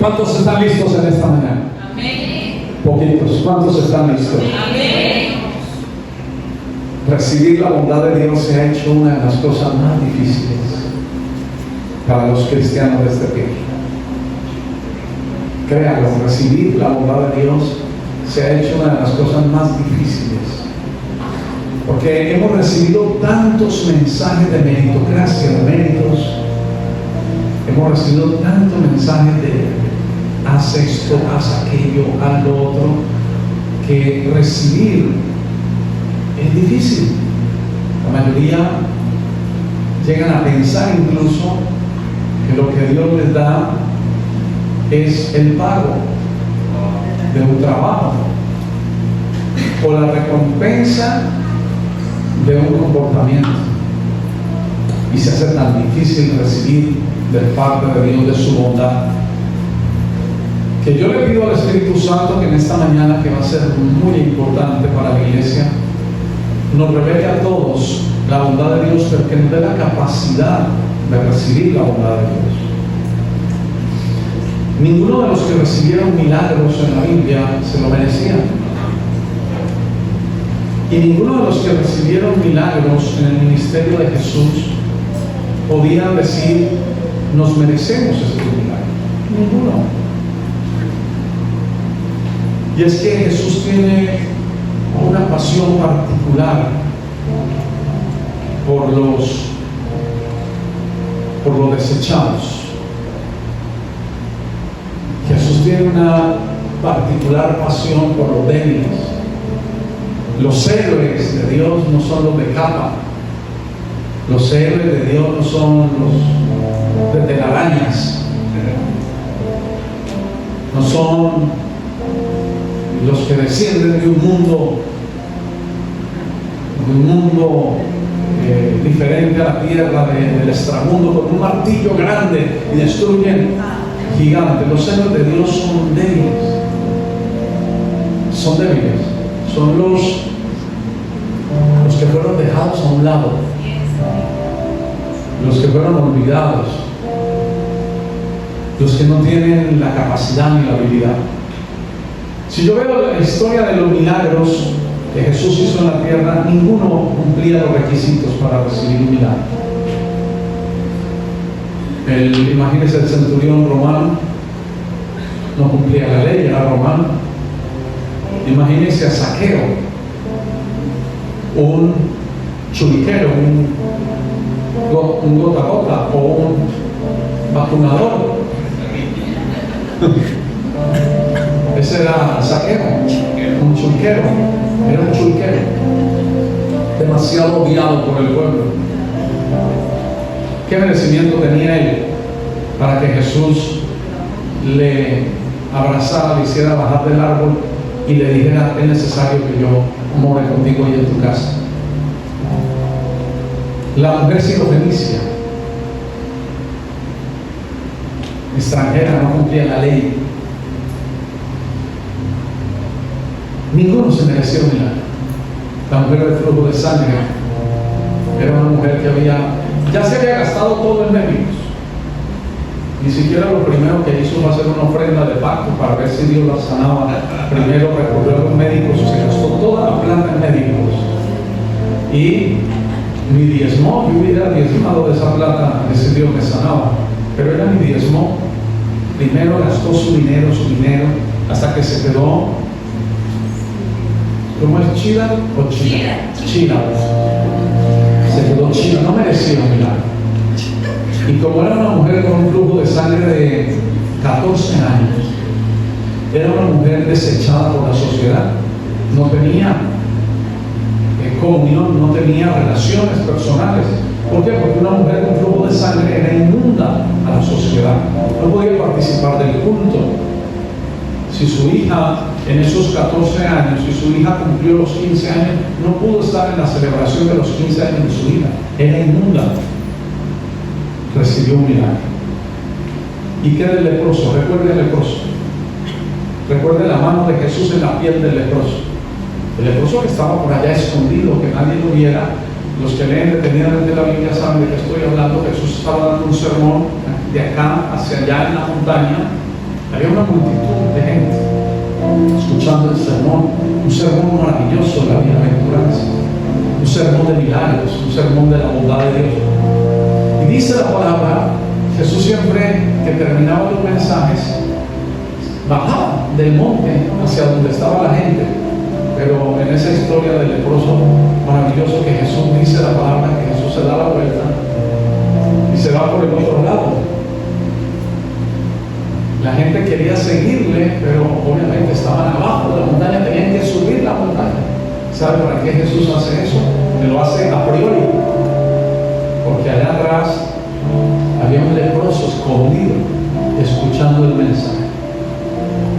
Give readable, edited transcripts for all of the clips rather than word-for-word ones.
¿Cuántos están listos en esta mañana? Amén. Poquitos. ¿Cuántos están listos? Amén. Recibir la bondad de Dios se ha hecho una de las cosas más difíciles para los cristianos de este tiempo. Créanlo, recibir la bondad de Dios se ha hecho una de las cosas más difíciles. Porque hemos recibido tantos mensajes de meritocracia, de méritos. Hemos recibido tantos mensajes de haz esto, haz aquello, haz lo otro, que recibir es difícil. La mayoría llegan a pensar incluso que lo que Dios les da es el pago de un trabajo o la recompensa de un comportamiento, y se hace tan difícil recibir de parte de Dios de su bondad, que yo le pido al Espíritu Santo que en esta mañana, que va a ser muy importante para la iglesia, nos revele a todos la bondad de Dios, pero que nos dé la capacidad de recibir la bondad de Dios. Ninguno de los que recibieron milagros en la Biblia se lo merecían. Y ninguno de los que recibieron milagros en el ministerio de Jesús podían decir, nos merecemos este milagro. Ninguno. Y es que Jesús tiene una pasión particular por los desechados. Jesús tiene una particular pasión por los débiles. Los héroes de Dios no son los de capa. Los héroes de Dios no son los de telarañas. No son los que descienden de un mundo diferente a la tierra, del extramundo, con un martillo grande y destruyen gigantes. Los héroes de Dios son débiles. Son débiles. Son los que fueron dejados a un lado, los que fueron olvidados, los que no tienen la capacidad ni la habilidad. Si yo veo la historia de los milagros que Jesús hizo en la tierra, ninguno cumplía los requisitos para recibir un milagro. Imagínense el centurión romano, no cumplía la ley, era romano. Imagínense a Zaqueo, un churiquero, un gota a gota, o un vacunador. Ese era Zaqueo, un churiquero, era un churiquero, demasiado odiado por el pueblo. ¿Qué merecimiento tenía él para que Jesús le abrazara, le hiciera bajar del árbol y le dijera, es necesario que yo more contigo y en tu casa? La mujer sirofenicia, extranjera, no cumplía la ley. Ninguno se merecía un milagro. La mujer del flujo de sangre era una mujer que ya se había gastado todo en médicos. Ni siquiera lo primero que hizo fue hacer una ofrenda de pacto para ver si Dios la sanaba. Primero recurrió a los médicos y se gastó toda la plata en médicos. Y ni diezmó. Yo hubiera diezmado de esa plata, ese Dios me sanaba. Pero ella ni diezmó. Primero gastó su dinero, hasta que se quedó. ¿Cómo es? ¿Chida o chida? Chida. Se quedó chida, no merecía un milagro. Y como era una mujer con un flujo de sangre de 14 años, era una mujer desechada por la sociedad, no tenía comunión, no tenía relaciones personales. ¿Por qué? Porque una mujer con flujo de sangre era inmunda a la sociedad, no podía participar del culto. Si su hija en esos 14 años, si su hija cumplió los 15 años, no pudo estar en la celebración de los 15 años de su hija, era inmunda. Recibió un milagro. ¿Y qué era el leproso? Recuerde el leproso. Recuerde la mano de Jesús en la piel del leproso. El leproso que estaba por allá escondido, que nadie lo viera. Los que leen detenidamente la Biblia saben de qué estoy hablando. Jesús estaba dando un sermón de acá hacia allá en la montaña, Había una multitud de gente escuchando el sermón, un sermón maravilloso de la bienaventuranza, un sermón de milagros, un sermón de la bondad de Dios. Y dice la palabra, Jesús siempre que terminaba los mensajes, bajaba del monte hacia donde estaba la gente. Pero en esa historia del leproso maravilloso que Jesús dice la palabra, que Jesús se da la vuelta y se va por el otro lado. La gente quería seguirle, pero obviamente estaban abajo de la montaña, tenían que subir la montaña. ¿Sabe para qué Jesús hace eso? Que lo hace a priori, porque allá atrás había un leproso escondido escuchando el mensaje.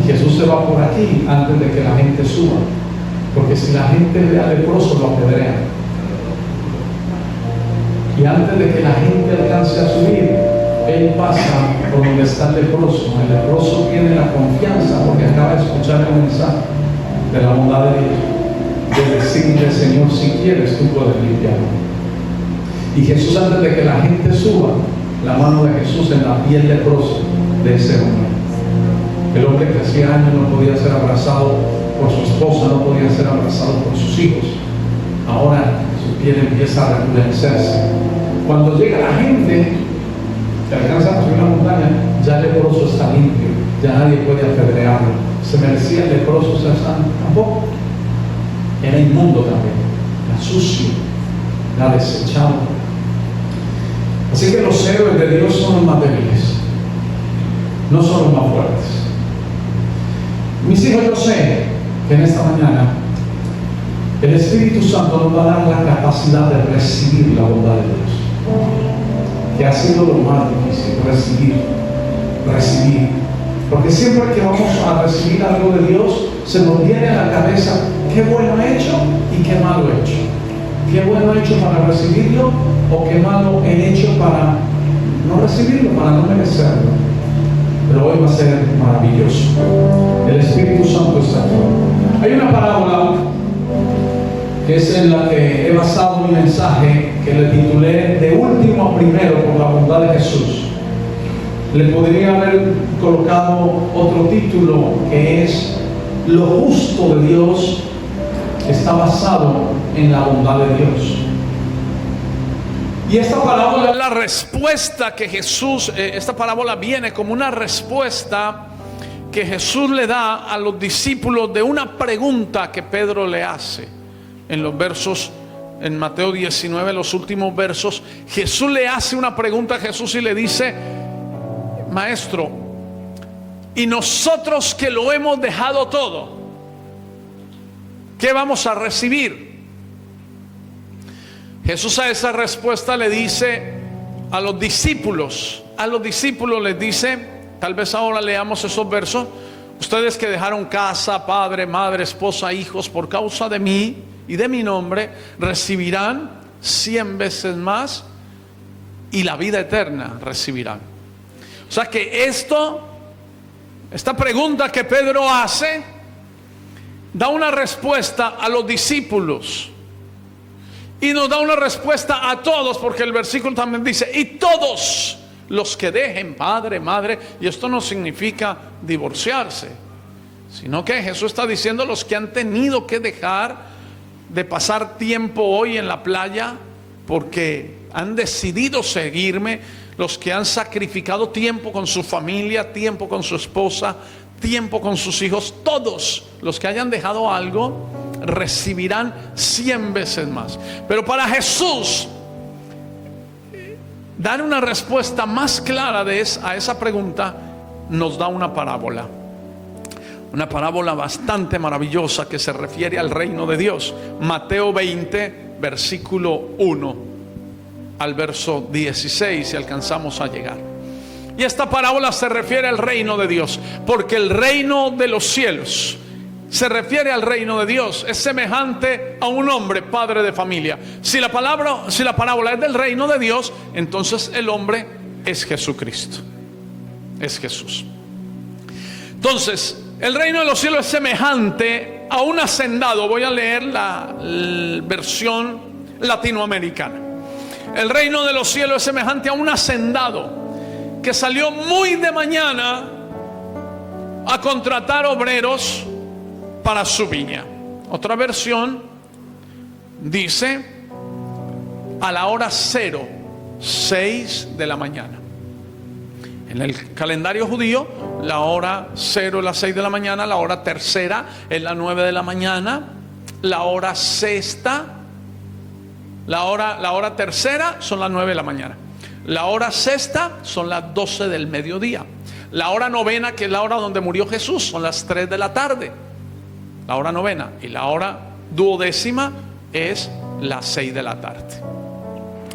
Y Jesús se va por aquí antes de que la gente suba, porque si la gente ve al leproso lo apedrean. Y antes de que la gente alcance a subir, Él pasa por donde está el leproso. El leproso tiene la confianza porque acaba de escuchar el mensaje de la bondad de Dios, de decirle: Señor, si quieres tú puedes limpiarlo. Y Jesús, antes de que la gente suba, la mano de Jesús en la piel leprosa de ese hombre. El hombre que hacía años no podía ser abrazado por su esposa, no podía ser abrazado por sus hijos. Ahora su piel empieza a rejuvenecerse. Cuando llega la gente que alcanza a subir la montaña, ya el leproso está limpio, ya nadie puede apedrearlo. ¿Se merecía el leproso ser santo? Tampoco. Era inmundo también, era sucio, era desechado. Así que los héroes de Dios son los más débiles, no son los más fuertes. Mis hijos, yo sé que en esta mañana el Espíritu Santo nos va a dar la capacidad de recibir la bondad de Dios, que ha sido lo más difícil, recibir. Porque siempre que vamos a recibir algo de Dios, se nos viene a la cabeza qué bueno he hecho y qué malo he hecho. Qué bueno he hecho para recibirlo o qué malo he hecho para no recibirlo, para no merecerlo. Pero hoy va a ser maravilloso. El Espíritu Santo está aquí. Hay una parábola que es en la que he basado mi mensaje, que le titulé De último a primero por la bondad de Jesús. Le podría haber colocado otro título, que es Lo justo de Dios está basado en la bondad de Dios. Y esta parábola es la respuesta que Jesús, esta parábola viene como una respuesta que Jesús le da a los discípulos de una pregunta que Pedro le hace. En los versos, en Mateo 19, los últimos versos, Jesús le hace una pregunta a Jesús y le dice: Maestro, y nosotros que lo hemos dejado todo, ¿qué vamos a recibir? Jesús a esa respuesta le dice a los discípulos les dice, tal vez ahora leamos esos versos: ustedes que dejaron casa, padre, madre, esposa, hijos por causa de mí y de mi nombre, recibirán 100 veces más y la vida eterna recibirán. O sea que esta pregunta que Pedro hace da una respuesta a los discípulos y nos da una respuesta a todos, porque el versículo también dice: y todos los que dejen padre, madre. Y esto no significa divorciarse, sino que Jesús está diciendo los que han tenido que dejar de pasar tiempo hoy en la playa porque han decidido seguirme, los que han sacrificado tiempo con su familia, tiempo con su esposa, tiempo con sus hijos. Todos los que hayan dejado algo recibirán 100 veces más. Pero para Jesús dar una respuesta más clara a esa pregunta, nos da una parábola. Una parábola bastante maravillosa que se refiere al reino de Dios. Mateo 20, versículo 1 al verso 16, si alcanzamos a llegar. Y esta parábola se refiere al reino de Dios, porque el reino de los cielos se refiere al reino de Dios. Es semejante a un hombre, padre de familia. Si la parábola es del reino de Dios, entonces el hombre es Jesucristo, es Jesús. Entonces, el reino de los cielos es semejante a un hacendado. Voy a leer la versión latinoamericana. El reino de los cielos es semejante a un hacendado que salió muy de mañana a contratar obreros para su viña. Otra versión dice a la hora 0, 6 de la mañana. En el calendario judío, la hora 0 es las 6 de la mañana, la hora tercera es las 9 de la mañana, la hora sexta, la hora tercera son las 9 de la mañana, la hora sexta son las 12 del mediodía, la hora novena, que es la hora donde murió Jesús, son las 3 de la tarde, la hora novena, y la hora duodécima es las 6 de la tarde.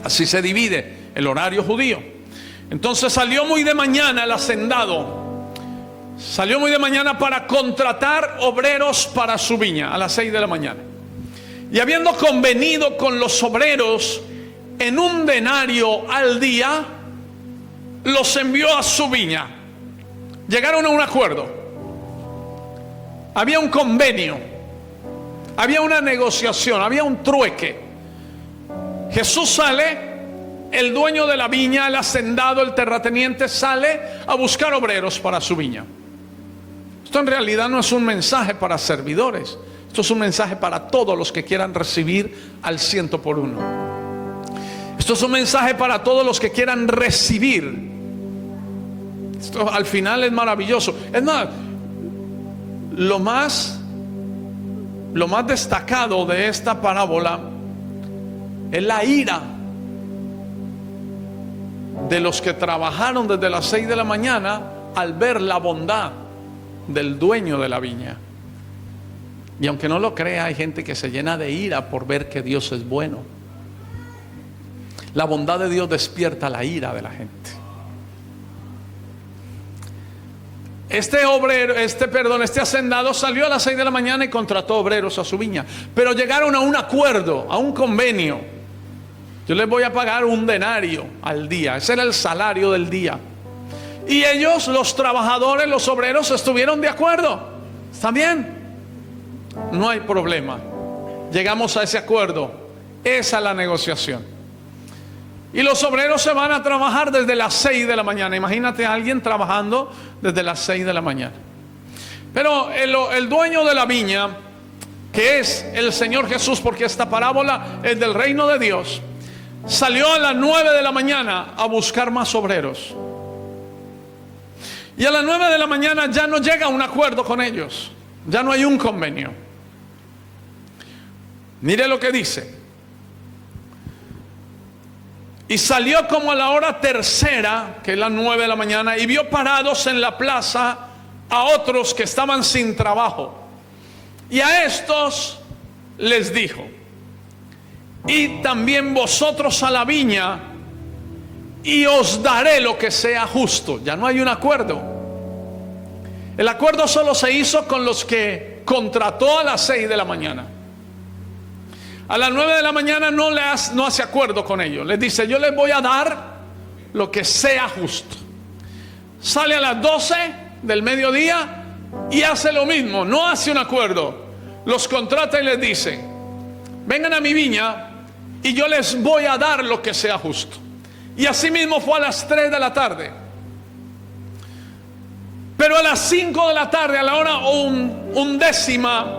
Así se divide el horario judío. Entonces salió muy de mañana el hacendado, salió muy de mañana para contratar obreros para su viña a las 6 de la mañana. Y habiendo convenido con los obreros en un denario al día, los envió a su viña. Llegaron a un acuerdo. Había un convenio, había una negociación, había un trueque. Jesús sale, el dueño de la viña, el hacendado, el terrateniente, sale a buscar obreros para su viña. Esto en realidad no es un mensaje para servidores. Esto es un mensaje para todos los que quieran recibir al 100 por 1. Esto es un mensaje para todos los que quieran recibir. Esto al final es maravilloso. Es más, lo más destacado de esta parábola es la ira de los que trabajaron desde las 6 de la mañana al ver la bondad del dueño de la viña. Y aunque no lo crea, hay gente que se llena de ira por ver que Dios es bueno. La bondad de Dios despierta la ira de la gente. Este hacendado salió a las 6 de la mañana y contrató obreros a su viña. Pero llegaron a un acuerdo, a un convenio. Yo les voy a pagar un denario al día. Ese era el salario del día. Y ellos, los trabajadores, los obreros, estuvieron de acuerdo. ¿Está bien? No hay problema. Llegamos a ese acuerdo. Esa es la negociación. Y los obreros se van a trabajar desde las 6 de la mañana. Imagínate a alguien trabajando desde las 6 de la mañana. Pero el dueño de la viña, que es el Señor Jesús, porque esta parábola es del reino de Dios, salió a las 9 de la mañana a buscar más obreros. Y a las 9 de la mañana ya no llega a un acuerdo con ellos. Ya no hay un convenio. Mire lo que dice. Y salió como a la hora tercera, que es las 9 de la mañana, y vio parados en la plaza a otros que estaban sin trabajo. Y a estos les dijo: id también vosotros a la viña, y os daré lo que sea justo. Ya no hay un acuerdo. El acuerdo solo se hizo con los que contrató a las 6 de la mañana. A las 9 de la mañana no hace acuerdo con ellos. Les dice: yo les voy a dar lo que sea justo. Sale a las 12 del mediodía y hace lo mismo. No hace un acuerdo. Los contrata y les dice: vengan a mi viña y yo les voy a dar lo que sea justo. Y así mismo fue a las 3 de la tarde. Pero a las 5 de la tarde, a la hora undécima,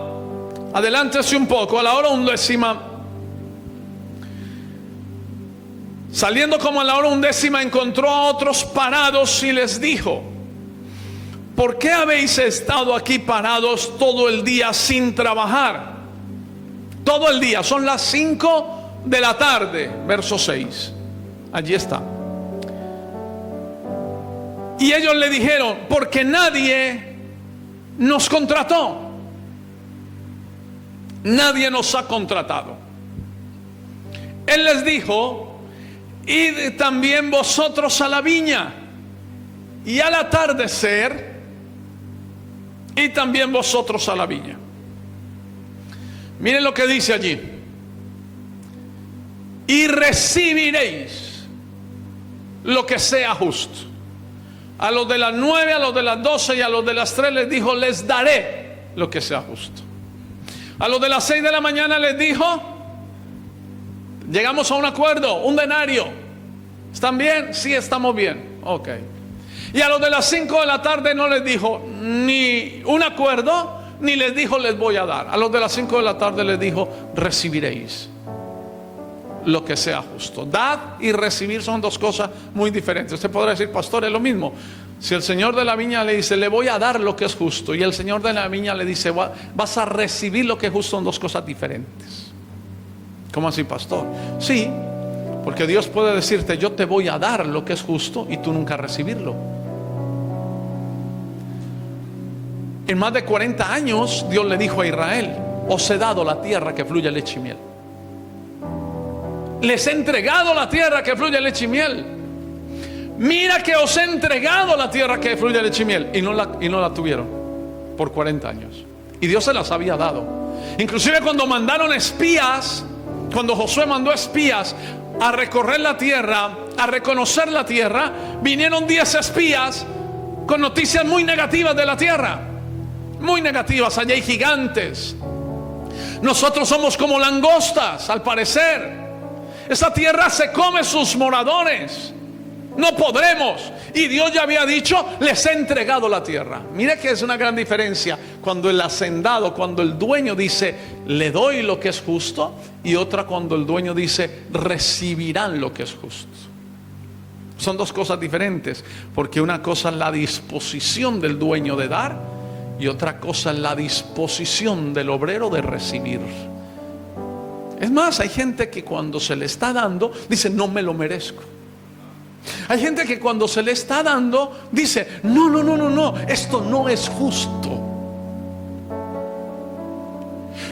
adelántese un poco, a la hora undécima, saliendo como a la hora undécima, encontró a otros parados y les dijo: ¿por qué habéis estado aquí parados todo el día sin trabajar? Todo el día, son las 5 de la tarde, verso 6. Allí está. Y ellos le dijeron: porque nadie nos contrató. Nadie nos ha contratado. Él les dijo: id también vosotros a la viña, y al atardecer, id también vosotros a la viña. Miren lo que dice allí: y recibiréis lo que sea justo. A los de las 9, a los de las 12 y a los de las 3 les dijo: les daré lo que sea justo. A los de las 6 de la mañana les dijo: llegamos a un acuerdo, un denario. ¿Están bien? Sí, estamos bien. Ok. Y a los de las 5 de la tarde no les dijo ni un acuerdo, ni les dijo les voy a dar. A los de las 5 de la tarde les dijo recibiréis lo que sea justo. Dar y recibir son dos cosas muy diferentes. Usted podrá decir, pastor, es lo mismo. Si el señor de la viña le dice le voy a dar lo que es justo, y el señor de la viña le dice vas a recibir lo que es justo, son dos cosas diferentes. ¿Cómo así, pastor? Sí, porque Dios puede decirte yo te voy a dar lo que es justo y tú nunca recibirlo. En más de 40 años Dios le dijo a Israel, os he dado la tierra que fluye leche y miel. Les he entregado la tierra que fluye leche y miel. Mira que os he entregado la tierra que fluye leche y miel. Y no la tuvieron por 40 años. Y Dios se las había dado. Inclusive cuando mandaron espías, cuando Josué mandó espías a recorrer la tierra, a reconocer la tierra, vinieron 10 espías con noticias muy negativas de la tierra. Muy negativas. Allá hay gigantes. Nosotros somos como langostas, al parecer. Esa tierra se come sus moradores. No podremos. Y Dios ya había dicho, les he entregado la tierra. Mire que es una gran diferencia cuando el hacendado, cuando el dueño dice le doy lo que es justo, y otra cuando el dueño dice recibirán lo que es justo. Son dos cosas diferentes, porque una cosa es la disposición del dueño de dar, y otra cosa es la disposición del obrero de recibir. Es más, hay gente que cuando se le está dando dice no me lo merezco. Hay gente que cuando se le está dando dice no, esto no es justo.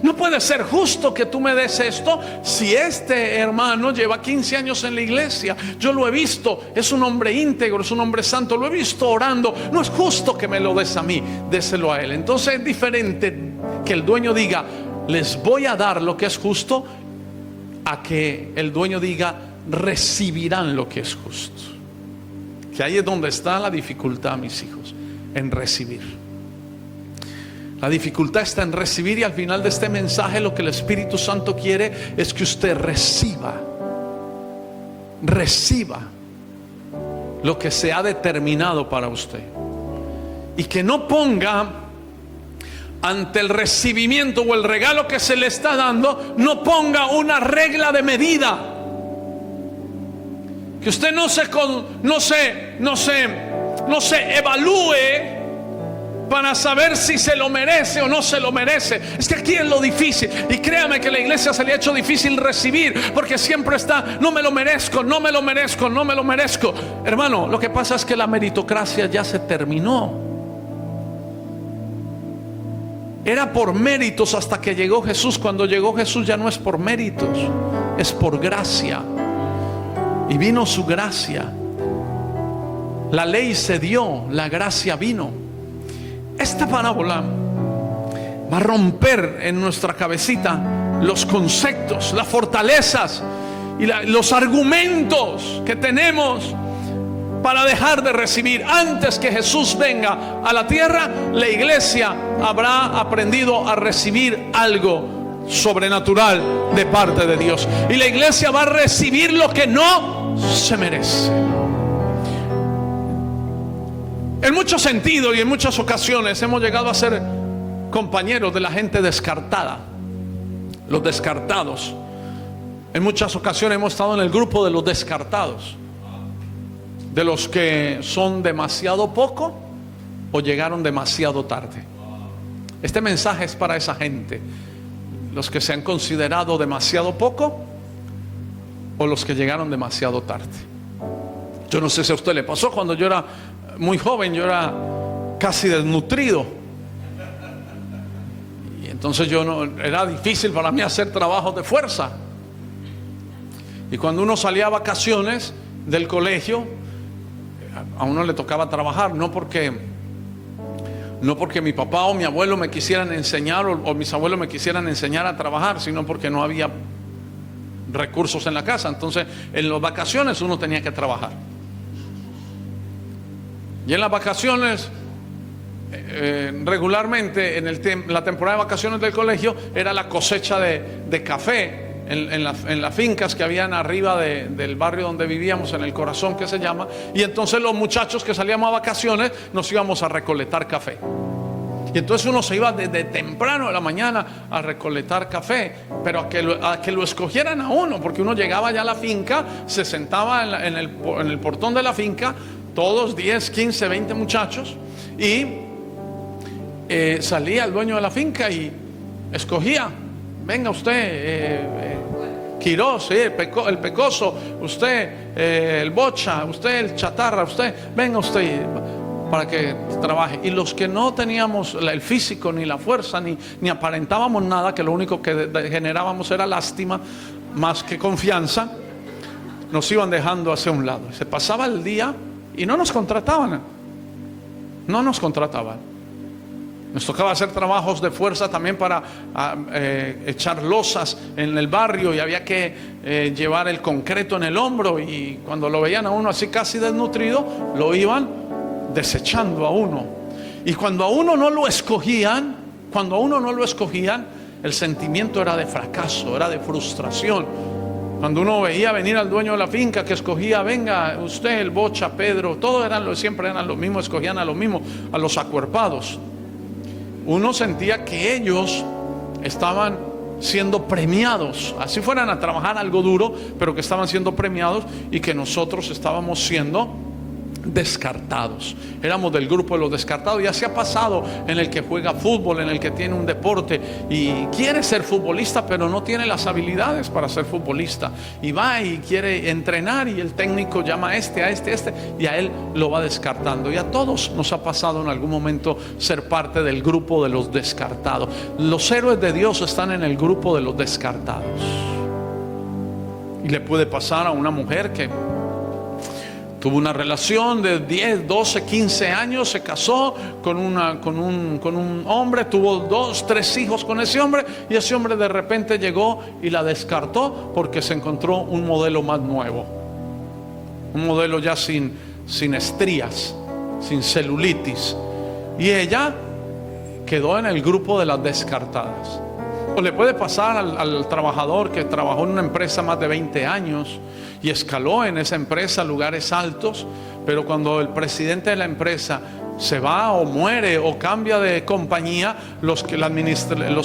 No puede ser justo que tú me des esto si este hermano lleva 15 años en la iglesia. Yo lo he visto, es un hombre íntegro, es un hombre santo, lo he visto orando. No es justo que me lo des a mí, déselo a él. Entonces es diferente que el dueño diga les voy a dar lo que es justo, a que el dueño diga recibirán lo que es justo. Que ahí es donde está la dificultad, mis hijos, en recibir. La dificultad está en recibir, y al final de este mensaje lo que el Espíritu Santo quiere es que usted reciba lo que se ha determinado para usted, y que no ponga ante el recibimiento o el regalo que se le está dando, no ponga una regla de medida. Que usted no se evalúe para saber si se lo merece o no se lo merece. Es que aquí es lo difícil, y créame que a la iglesia se le ha hecho difícil recibir, porque siempre está no me lo merezco, no me lo merezco, no me lo merezco. Hermano, lo que pasa es que la meritocracia ya se terminó. Era por méritos hasta que llegó Jesús. Cuando llegó Jesús ya no es por méritos, es por gracia. Y vino su gracia. La ley se dio, la gracia vino. Esta parábola va a romper en nuestra cabecita los conceptos, las fortalezas y los argumentos que tenemos para dejar de recibir. Antes que Jesús venga a la tierra, la iglesia habrá aprendido a recibir algo sobrenatural de parte de Dios, y la iglesia va a recibir lo que no se merece. En muchos sentidos y en muchas ocasiones hemos llegado a ser compañeros de la gente descartada, los descartados. En muchas ocasiones hemos estado en el grupo de los descartados, de los que son demasiado poco o llegaron demasiado tarde. Este mensaje es para esa gente, los que se han considerado demasiado poco o los que llegaron demasiado tarde. Yo no sé si a usted le pasó. Cuando yo era muy joven, yo era casi desnutrido, y entonces era difícil para mí hacer trabajos de fuerza. Y cuando uno salía a vacaciones del colegio, a uno le tocaba trabajar, no porque mi papá o mi abuelo me quisieran enseñar, o mis abuelos me quisieran enseñar a trabajar, sino porque no había recursos en la casa. Entonces en las vacaciones uno tenía que trabajar. Y en las vacaciones, regularmente en la temporada de vacaciones del colegio, era la cosecha de café en las fincas que habían arriba del barrio donde vivíamos, en el Corazón que se llama. Y entonces los muchachos que salíamos a vacaciones nos íbamos a recolectar café. Y entonces uno se iba desde temprano de la mañana a recolectar café, pero a que lo escogieran a uno, porque uno llegaba ya a la finca, se sentaba en el portón de la finca, todos 10, 15, 20 muchachos, y salía el dueño de la finca y escogía: venga usted, Quirós, el Pecoso, usted, el Bocha, usted, el Chatarra, usted, venga usted para que trabaje. Y los que no teníamos el físico, ni la fuerza, ni aparentábamos nada, que lo único que generábamos era lástima más que confianza, nos iban dejando hacia un lado. Se pasaba el día y no nos contrataban. No nos contrataban. Nos tocaba hacer trabajos de fuerza también para echar losas en el barrio, y había que llevar el concreto en el hombro, y cuando lo veían a uno así casi desnutrido, lo iban desechando a uno. Y cuando a uno no lo escogían, el sentimiento era de fracaso, era de frustración. Cuando uno veía venir al dueño de la finca que escogía: venga usted, el Bocha, Pedro, todos siempre eran los mismos, escogían a los mismos, a los acuerpados. Uno sentía que ellos estaban siendo premiados, así fueran a trabajar algo duro, pero que estaban siendo premiados, y que nosotros estábamos siendo descartados. Éramos del grupo de los descartados. Ya se ha pasado en el que juega fútbol, en el que tiene un deporte y quiere ser futbolista, pero no tiene las habilidades para ser futbolista, y va y quiere entrenar, y el técnico llama a este, y a él lo va descartando. Y a todos nos ha pasado en algún momento ser parte del grupo de los descartados. Los héroes de Dios están en el grupo de los descartados. Y le puede pasar a una mujer que tuvo una relación de 10, 12, 15 años, se casó con un hombre, tuvo 2, 3 hijos con ese hombre, y ese hombre de repente llegó y la descartó porque se encontró un modelo más nuevo, un modelo ya sin estrías, sin celulitis, y ella quedó en el grupo de las descartadas. O le puede pasar al trabajador que trabajó en una empresa más de 20 años y escaló en esa empresa a lugares altos, pero cuando el presidente de la empresa se va o muere o cambia de compañía, los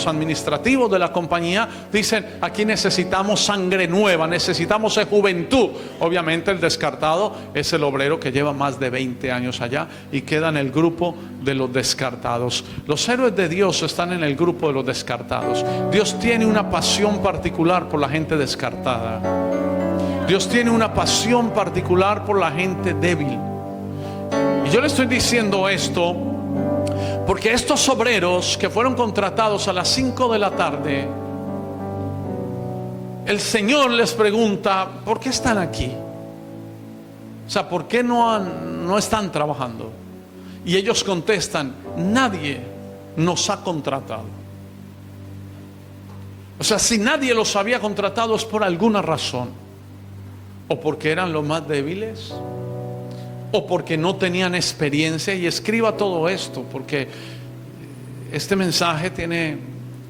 administrativos de la compañía dicen: aquí necesitamos sangre nueva, necesitamos juventud. Obviamente el descartado es el obrero que lleva más de 20 años allá y queda en el grupo de los descartados. Los héroes de Dios están en el grupo de los descartados. Dios tiene una pasión particular por la gente descartada. Dios tiene una pasión particular por la gente débil. Y yo le estoy diciendo esto porque estos obreros que fueron contratados a las 5 de la tarde, el Señor les pregunta: ¿por qué están aquí? O sea, ¿por qué no están trabajando? Y ellos contestan: nadie nos ha contratado. O sea, si nadie los había contratado es por alguna razón. O porque eran los más débiles, o porque no tenían experiencia. Y escriba todo esto, porque este mensaje tiene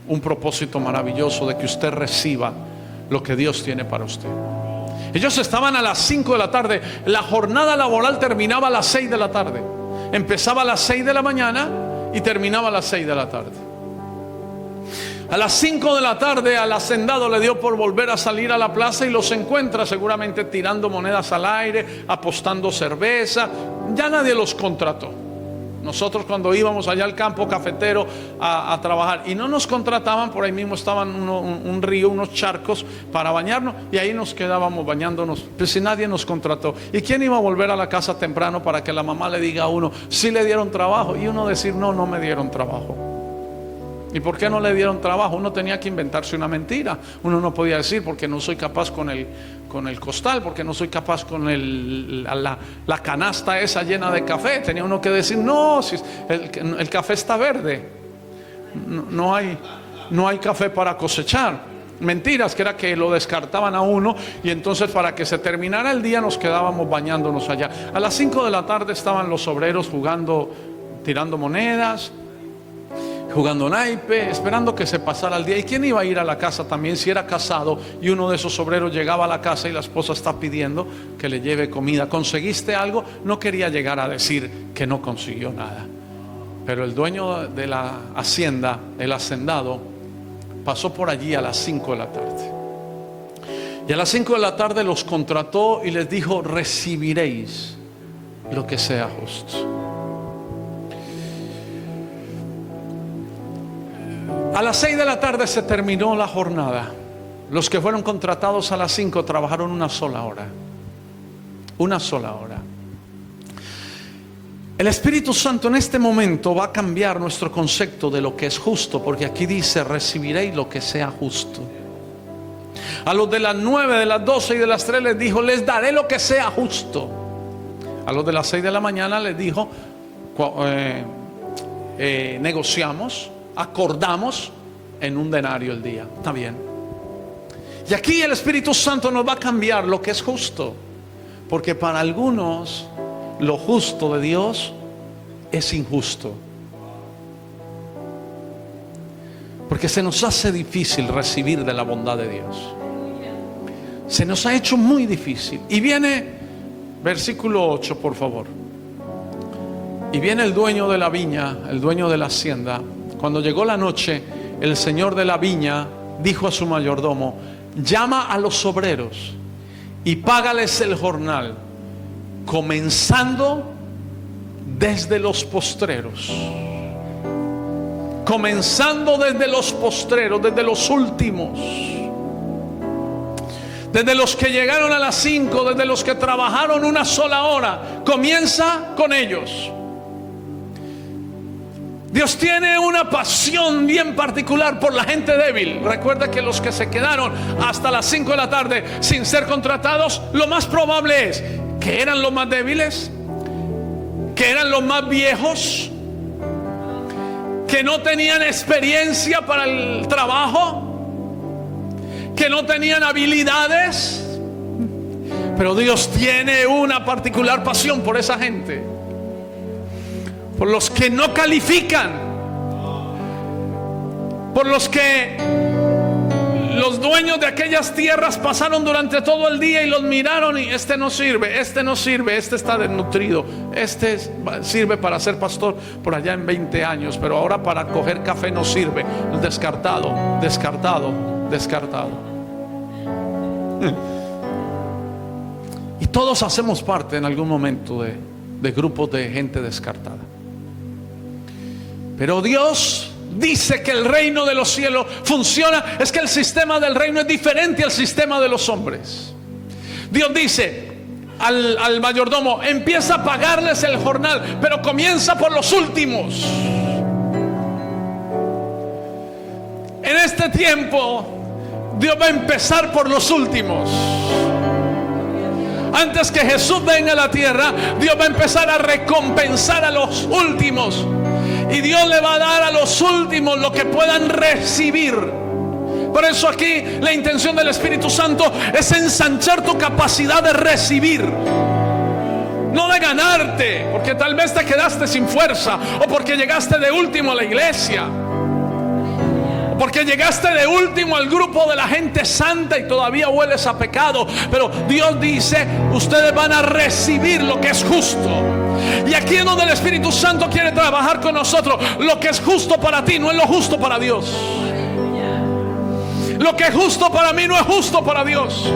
un propósito maravilloso de que usted reciba lo que Dios tiene para usted. Ellos estaban a las 5 de la tarde. La jornada laboral terminaba a las 6 de la tarde. Empezaba a las 6 de la mañana y terminaba a las 6 de la tarde. A las 5 de la tarde al hacendado le dio por volver a salir a la plaza, y los encuentra seguramente tirando monedas al aire, apostando cerveza. Ya nadie los contrató. Nosotros cuando íbamos allá al campo cafetero a trabajar y no nos contrataban, por ahí mismo estaban un río, unos charcos para bañarnos, y ahí nos quedábamos bañándonos. Pues si nadie nos contrató, ¿y quién iba a volver a la casa temprano para que la mamá le diga a uno si le dieron trabajo? Y uno decir: no me dieron trabajo. ¿Y por qué no le dieron trabajo? Uno tenía que inventarse una mentira. Uno no podía decir: porque no soy capaz con el costal, porque no soy capaz con la canasta esa llena de café. Tenía uno que decir: no, si el café está verde, no hay café para cosechar. Mentiras, que era que lo descartaban a uno, y entonces para que se terminara el día nos quedábamos bañándonos allá. A las 5 de la tarde estaban los obreros jugando, tirando monedas, jugando naipe, esperando que se pasara el día. ¿Y quién iba a ir a la casa también si era casado y uno de esos obreros llegaba a la casa y la esposa está pidiendo que le lleve comida? ¿Conseguiste algo? No quería llegar a decir que no consiguió nada. Pero el dueño de la hacienda, el hacendado, pasó por allí a las 5 de la tarde. Y a las 5 de la tarde los contrató y les dijo: recibiréis lo que sea justo. A las 6 de la tarde se terminó la jornada. Los que fueron contratados a las 5 trabajaron una sola hora. Una sola hora. El Espíritu Santo en este momento va a cambiar nuestro concepto de lo que es justo, porque aquí dice: recibiréis lo que sea justo. A los de las 9, de las 12 y de las 3 les dijo: les daré lo que sea justo. A los de las 6 de la mañana les dijo: negociamos, acordamos en un denario el día. Está bien. Y aquí el Espíritu Santo nos va a cambiar lo que es justo, porque para algunos lo justo de Dios es injusto, porque se nos hace difícil recibir de la bondad de Dios. Se nos ha hecho muy difícil. Y viene versículo 8, por favor. Y viene el dueño de la viña, el dueño de la hacienda. Cuando llegó la noche, el señor de la viña dijo a su mayordomo: llama a los obreros y págales el jornal, comenzando desde los postreros. Comenzando desde los postreros, desde los últimos. Desde los que llegaron a las 5, desde los que trabajaron una sola hora. Comienza con ellos. Dios tiene una pasión bien particular por la gente débil. Recuerda que los que se quedaron hasta las 5 de la tarde sin ser contratados, lo más probable es que eran los más débiles, que eran los más viejos, que no tenían experiencia para el trabajo, que no tenían habilidades. Pero Dios tiene una particular pasión por esa gente, por los que no califican, por los que los dueños de aquellas tierras pasaron durante todo el día y los miraron y este no sirve, este no sirve, este está desnutrido, este sirve para ser pastor por allá en 20 años, pero ahora para coger café no sirve. Descartado, descartado, descartado. Y todos hacemos parte en algún momento de grupos de gente descartada. Pero Dios dice que el reino de los cielos funciona. Es que el sistema del reino es diferente al sistema de los hombres. Dios dice al mayordomo: empieza a pagarles el jornal, pero comienza por los últimos. En este tiempo Dios va a empezar por los últimos. Antes que Jesús venga a la tierra, Dios va a empezar a recompensar a los últimos. Y Dios le va a dar a los últimos lo que puedan recibir. Por eso aquí la intención del Espíritu Santo es ensanchar tu capacidad de recibir, no de ganarte, porque tal vez te quedaste sin fuerza, o porque llegaste de último a la iglesia, o porque llegaste de último al grupo de la gente santa y todavía hueles a pecado. Pero Dios dice: ustedes van a recibir lo que es justo. Y aquí es donde el Espíritu Santo quiere trabajar con nosotros. Lo que es justo para ti no es lo justo para Dios. Lo que es justo para mí no es justo para Dios.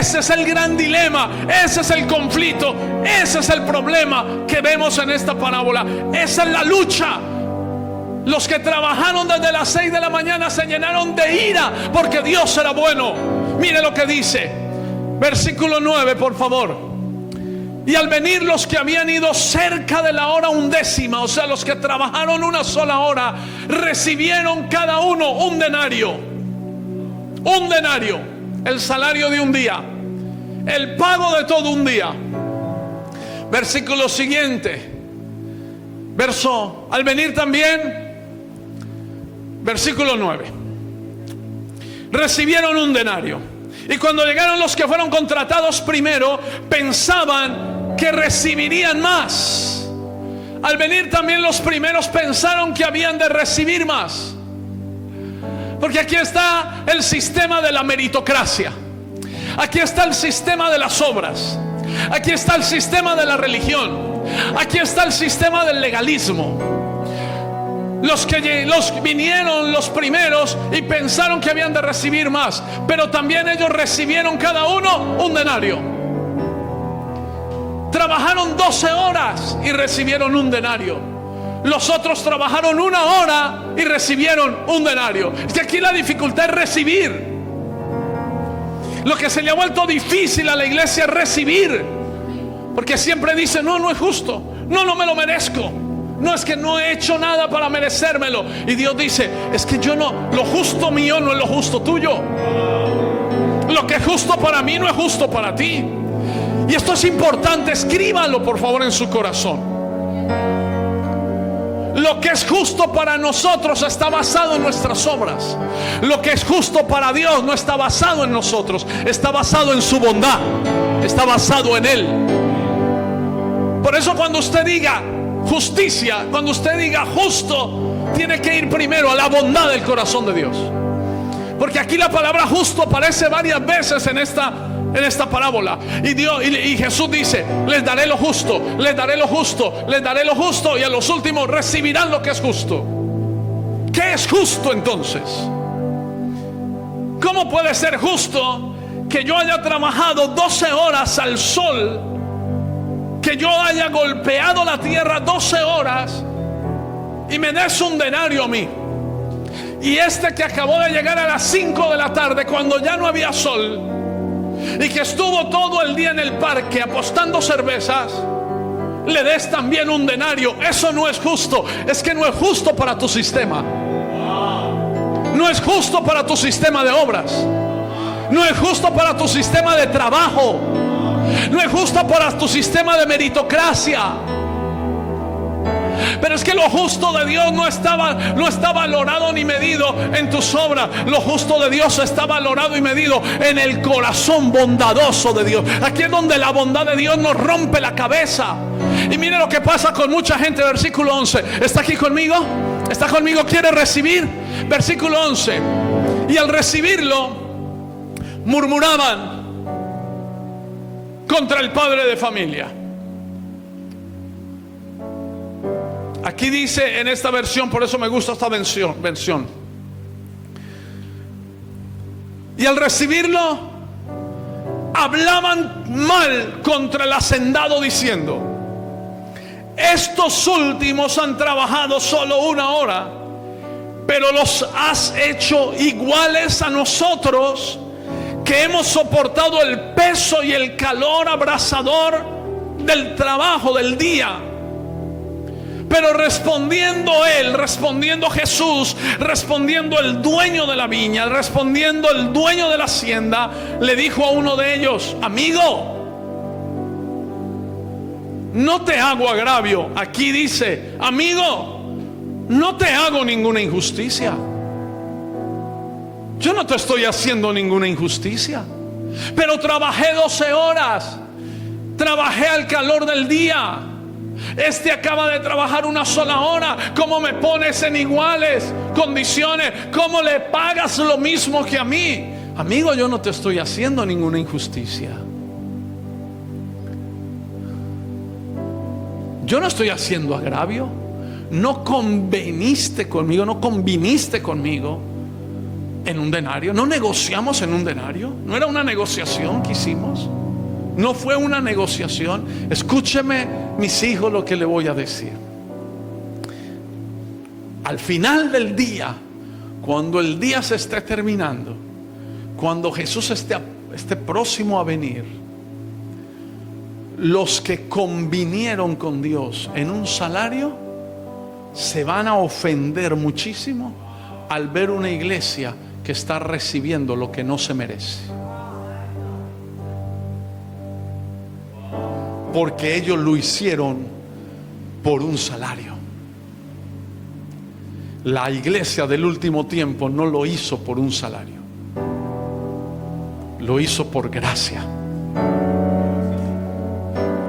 Ese es el gran dilema, ese es el conflicto, ese es el problema que vemos en esta parábola. Esa es la lucha. Los que trabajaron desde las 6 de la mañana se llenaron de ira porque Dios era bueno. Mire lo que dice, versículo 9, por favor. Y al venir los que habían ido cerca de la hora 11, o sea, los que trabajaron una sola hora, recibieron cada uno un denario. Un denario, el salario de un día, el pago de todo un día. Versículo siguiente, al venir también, versículo 9, recibieron un denario. Y cuando llegaron los que fueron contratados primero, pensaban que recibirían más. Al venir también los primeros pensaron que habían de recibir más. Porque aquí está el sistema de la meritocracia. Aquí está el sistema de las obras. Aquí está el sistema de la religión. Aquí está el sistema del legalismo. Los vinieron los primeros y pensaron que habían de recibir más, pero también ellos recibieron cada uno un denario. Trabajaron 12 horas y recibieron un denario. Los otros trabajaron 1 hora y recibieron un denario. Es que aquí la dificultad es recibir. Lo que se le ha vuelto difícil a la iglesia es recibir, porque siempre dice: no es justo, no me lo merezco, no, es que no he hecho nada para merecérmelo. Y Dios dice: es que lo justo mío no es lo justo tuyo. Lo que es justo para mí no es justo para ti. Y esto es importante, escríbalo por favor en su corazón. Lo que es justo para nosotros está basado en nuestras obras. Lo que es justo para Dios no está basado en nosotros, está basado en su bondad, está basado en Él. Por eso cuando usted diga justicia, cuando usted diga justo, tiene que ir primero a la bondad del corazón de Dios. Porque aquí la palabra justo aparece varias veces en esta parábola. Y Jesús dice: les daré lo justo, les daré lo justo, les daré lo justo, y a los últimos recibirán lo que es justo. ¿Qué es justo entonces? ¿Cómo puede ser justo que yo haya trabajado 12 horas al sol, que yo haya golpeado la tierra 12 horas y me des un denario a mí? Y este que acabó de llegar a las 5 de la tarde, cuando ya no había sol, y que estuvo todo el día en el parque apostando cervezas, le des también un denario. Eso no es justo. Es que no es justo para tu sistema. No es justo para tu sistema de obras. No es justo para tu sistema de trabajo. No es justo para tu sistema de meritocracia. Pero es que lo justo de Dios no está valorado ni medido en tus obras. Lo justo de Dios está valorado y medido en el corazón bondadoso de Dios. Aquí es donde la bondad de Dios nos rompe la cabeza. Y mire lo que pasa con mucha gente. Versículo 11. ¿Está aquí conmigo? ¿Está conmigo? ¿Quiere recibir? Versículo 11. Y al recibirlo, murmuraban contra el padre de familia. Aquí dice en esta versión, por eso me gusta esta versión. Y al recibirlo, hablaban mal contra el hacendado, diciendo: estos últimos han trabajado solo 1 hora, pero los has hecho iguales a nosotros, que hemos soportado el peso y el calor abrasador del trabajo del día. Pero respondiendo Jesús, respondiendo el dueño de la viña, respondiendo el dueño de la hacienda, le dijo a uno de ellos: amigo, no te hago agravio. Aquí dice: amigo, no te hago ninguna injusticia. Yo no te estoy haciendo ninguna injusticia, pero trabajé 12 horas, trabajé al calor del día. Este acaba de trabajar 1 sola hora. ¿Cómo me pones en iguales condiciones? ¿Cómo le pagas lo mismo que a mí? Amigo, yo no te estoy haciendo ninguna injusticia. Yo no estoy haciendo agravio. No conviniste conmigo en un denario. No negociamos en un denario. No era una negociación que hicimos. No fue una negociación. Escúcheme, mis hijos, lo que le voy a decir. Al final del día, cuando el día se esté terminando, cuando Jesús esté próximo a venir, los que convinieron con Dios en un salario se van a ofender muchísimo al ver una iglesia que está recibiendo lo que no se merece. Porque ellos lo hicieron por un salario. La iglesia del último tiempo no lo hizo por un salario. Lo hizo por gracia.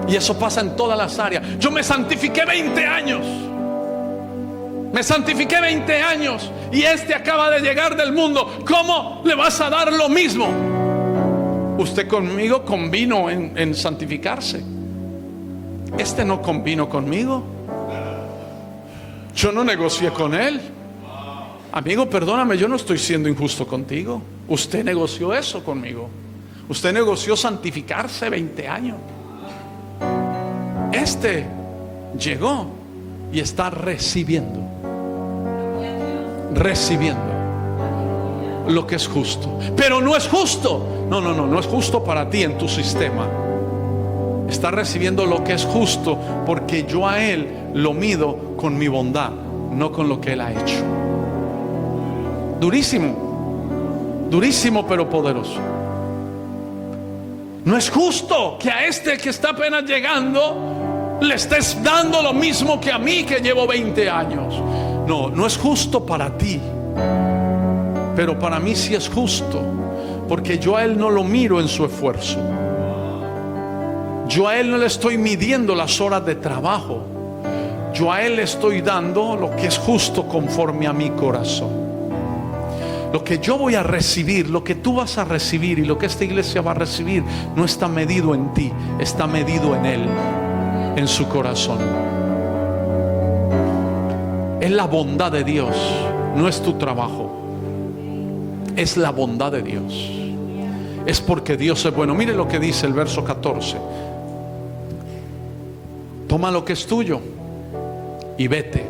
Y eso pasa en todas las áreas. Yo me santifiqué 20 años. Me santifiqué 20 años y este acaba de llegar del mundo. ¿Cómo le vas a dar lo mismo? Usted conmigo convino en santificarse. Este no convino conmigo. Yo no negocié con él. Amigo, perdóname, yo no estoy siendo injusto contigo. Usted negoció eso conmigo. Usted negoció santificarse 20 años. Este llegó y está recibiendo lo que es justo. Pero no es justo. No es justo para ti en tu sistema. Está recibiendo lo que es justo porque yo a él lo mido con mi bondad, no con lo que él ha hecho. Durísimo pero poderoso. No es justo que a este que está apenas llegando le estés dando lo mismo que a mí que llevo 20 años. No es justo para ti, pero para mí sí es justo, porque yo a él no lo miro en su esfuerzo. Yo a él no le estoy midiendo las horas de trabajo. Yo a él le estoy dando lo que es justo conforme a mi corazón. Lo que yo voy a recibir, lo que tú vas a recibir y lo que esta iglesia va a recibir, no está medido en ti, está medido en él, en su corazón. Es la bondad de Dios, no es tu trabajo. Es la bondad de Dios. Es porque Dios es bueno. Mire lo que dice el verso 14. Toma lo que es tuyo y vete.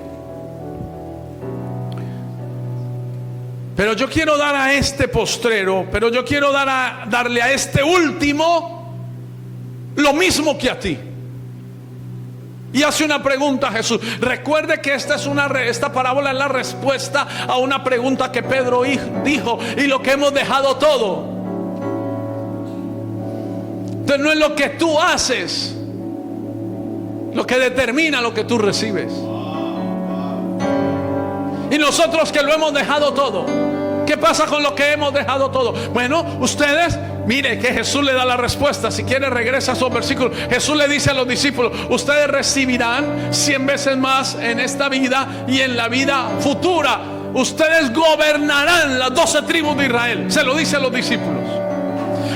Pero yo quiero dar a este postrero, pero yo quiero darle a este último lo mismo que a ti. Y hace una pregunta a Jesús. Recuerde que esta parábola es la respuesta a una pregunta que Pedro dijo: y lo que hemos dejado todo. Entonces no es lo que tú haces lo que determina lo que tú recibes. Y nosotros que lo hemos dejado todo, ¿qué pasa con lo que hemos dejado todo? Bueno, ustedes, mire que Jesús le da la respuesta. Si quiere regresa a esos versículos. Jesús le dice a los discípulos: ustedes recibirán 100 veces más en esta vida y en la vida futura. Ustedes gobernarán las 12 tribus de Israel. Se lo dice a los discípulos.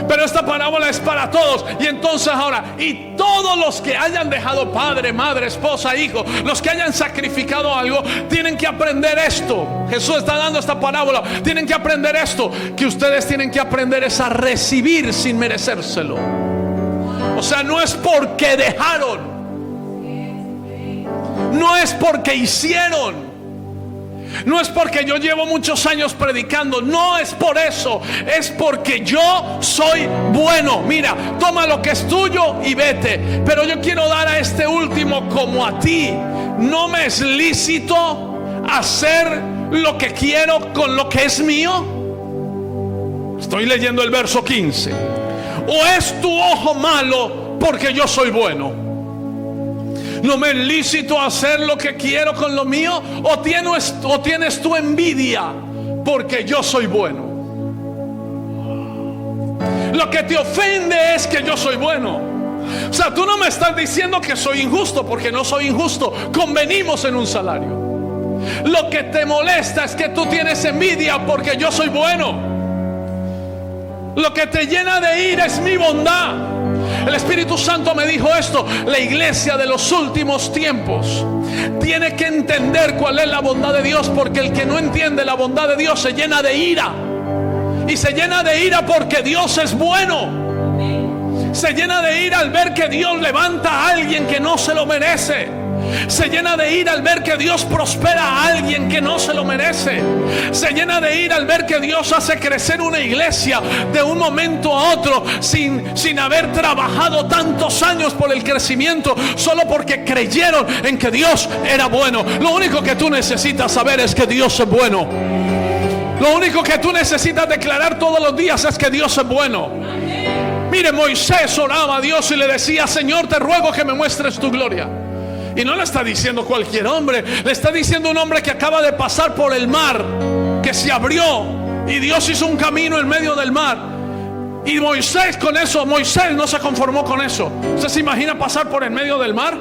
Pero esta parábola es para todos. Y entonces ahora, y todos los que hayan dejado padre, madre, esposa, hijo, los que hayan sacrificado algo, tienen que aprender esto. Jesús está dando esta parábola. Tienen que aprender esto, que ustedes tienen que aprender es a recibir sin merecérselo. O sea, no es porque dejaron, no es porque hicieron, no es porque yo llevo muchos años predicando, no es por eso, es porque yo soy bueno. Mira, toma lo que es tuyo y vete. Pero yo quiero dar a este último como a ti. No me es lícito hacer lo que quiero con lo que es mío. Estoy leyendo el verso 15. ¿O es tu ojo malo porque yo soy bueno? ¿No me es lícito hacer lo que quiero con lo mío? ¿O tienes tu envidia porque yo soy bueno? Lo que te ofende es que yo soy bueno. O sea, tú no me estás diciendo que soy injusto, porque no soy injusto. Convenimos en un salario. Lo que te molesta es que tú tienes envidia porque yo soy bueno. Lo que te llena de ira es mi bondad. El Espíritu Santo me dijo esto: la iglesia de los últimos tiempos tiene que entender cuál es la bondad de Dios, porque el que no entiende la bondad de Dios se llena de ira. Y se llena de ira porque Dios es bueno. Se llena de ira al ver que Dios levanta a alguien que no se lo merece. Se llena de ira al ver que Dios prospera a alguien que no se lo merece. Se llena de ira al ver que Dios hace crecer una iglesia de un momento a otro sin haber trabajado tantos años por el crecimiento, solo porque creyeron en que Dios era bueno. Lo único que tú necesitas saber es que Dios es bueno. Lo único que tú necesitas declarar todos los días es que Dios es bueno. Mire, Moisés oraba a Dios y le decía: Señor, te ruego que me muestres tu gloria. Y no le está diciendo cualquier hombre, le está diciendo un hombre que acaba de pasar por el mar, que se abrió y Dios hizo un camino en medio del mar. Y Moisés con eso, Moisés no se conformó con eso. ¿Usted se imagina pasar por el medio del mar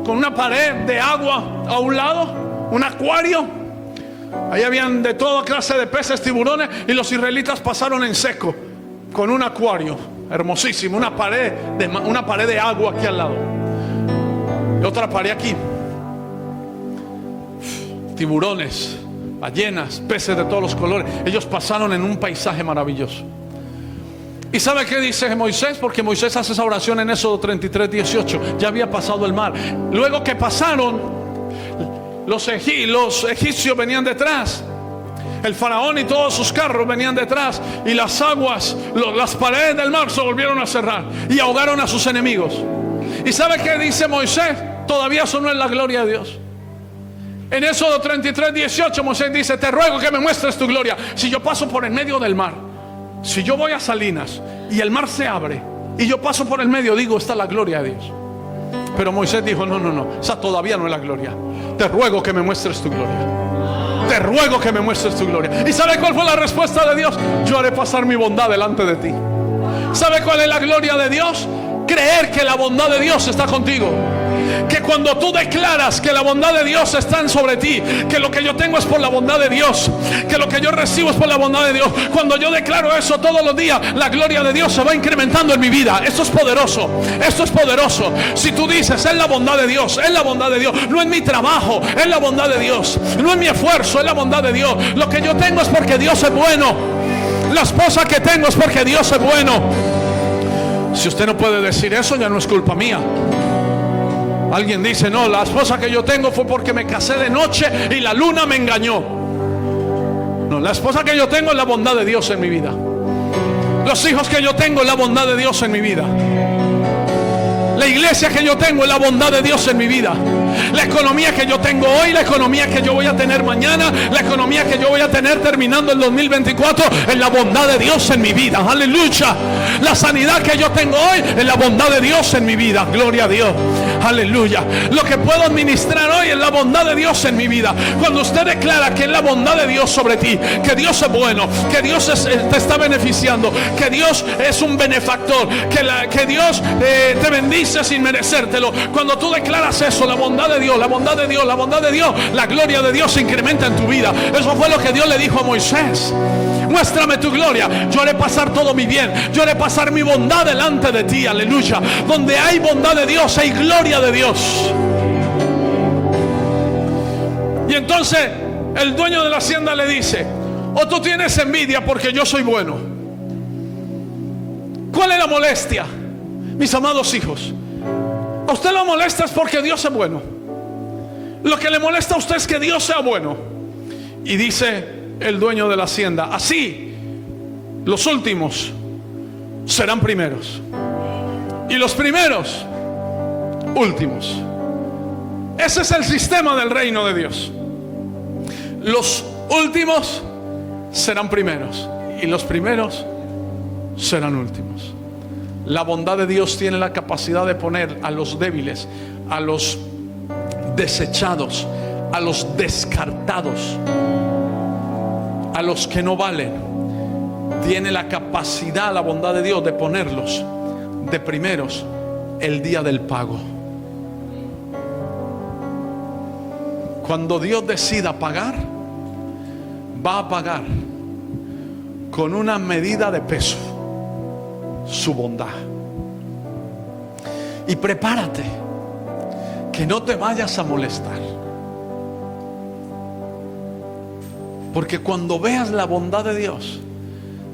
con una pared de agua a un lado, un acuario? Ahí habían de toda clase de peces, tiburones, y los israelitas pasaron en seco con un acuario hermosísimo, una pared de agua aquí al lado y otra pared aquí. Tiburones, ballenas, peces de todos los colores. Ellos pasaron en un paisaje maravilloso. ¿Y sabe qué dice Moisés? Porque Moisés hace esa oración en Éxodo 33:18. Ya había pasado el mar. Luego que pasaron, los egipcios venían detrás. El faraón y todos sus carros venían detrás. Y las aguas, las paredes del mar se volvieron a cerrar y ahogaron a sus enemigos. ¿Y sabe qué dice Moisés? Todavía eso no es la gloria de Dios. En Éxodo 33:18 Moisés dice: te ruego que me muestres tu gloria. Si yo paso por el medio del mar, si yo voy a Salinas y el mar se abre y yo paso por el medio, digo, está la gloria de Dios. Pero Moisés dijo: no, esa todavía no es la gloria. Te ruego que me muestres tu gloria. Te ruego que me muestres tu gloria. ¿Y sabe cuál fue la respuesta de Dios? Yo haré pasar mi bondad delante de ti. ¿Sabe cuál es la gloria de Dios? Creer que la bondad de Dios está contigo. Que cuando tú declaras que la bondad de Dios está sobre ti, que lo que yo tengo es por la bondad de Dios, que lo que yo recibo es por la bondad de Dios, cuando yo declaro eso todos los días, la gloria de Dios se va incrementando en mi vida. Esto es poderoso, esto es poderoso. Si tú dices: es la bondad de Dios, es la bondad de Dios, no es mi trabajo, es la bondad de Dios, no es mi esfuerzo, es la bondad de Dios. Lo que yo tengo es porque Dios es bueno. La esposa que tengo es porque Dios es bueno. Si usted no puede decir eso, ya no es culpa mía. Alguien dice: no, la esposa que yo tengo fue porque me casé de noche y la luna me engañó. No, la esposa que yo tengo es la bondad de Dios en mi vida. Los hijos que yo tengo es la bondad de Dios en mi vida. La iglesia que yo tengo es la bondad de Dios en mi vida. La economía que yo tengo hoy, la economía que yo voy a tener mañana, la economía que yo voy a tener terminando el 2024 es la bondad de Dios en mi vida. Aleluya. La sanidad que yo tengo hoy es la bondad de Dios en mi vida. Gloria a Dios. Aleluya. Lo que puedo administrar hoy es la bondad de Dios en mi vida. Cuando usted declara que es la bondad de Dios sobre ti, que Dios es bueno, que Dios te está beneficiando, que Dios es un benefactor, que Dios te bendice sin merecértelo. Cuando tú declaras eso, la bondad de Dios, la bondad de Dios, la bondad de Dios, la gloria de Dios se incrementa en tu vida. Eso fue lo que Dios le dijo a Moisés: muéstrame tu gloria, yo haré pasar todo mi bien, yo haré pasar mi bondad delante de ti. Aleluya. Donde hay bondad de Dios hay gloria de Dios. Y entonces el dueño de la hacienda le dice: o tú tienes envidia porque yo soy bueno. ¿Cuál es la molestia, mis amados hijos? A usted lo molesta es porque Dios es bueno. Lo que le molesta a usted es que Dios sea bueno. Y dice el dueño de la hacienda: así los últimos serán primeros y los primeros últimos. Ese es el sistema del reino de Dios. Los últimos serán primeros y los primeros serán últimos. La bondad de Dios tiene la capacidad de poner a los débiles, a los desechados, a los descartados, a los que no valen. Tiene la capacidad, la bondad de Dios, de ponerlos de primeros el día del pago. Cuando Dios decida pagar, va a pagar con una medida de peso su bondad. Y prepárate, que no te vayas a molestar, porque cuando veas la bondad de Dios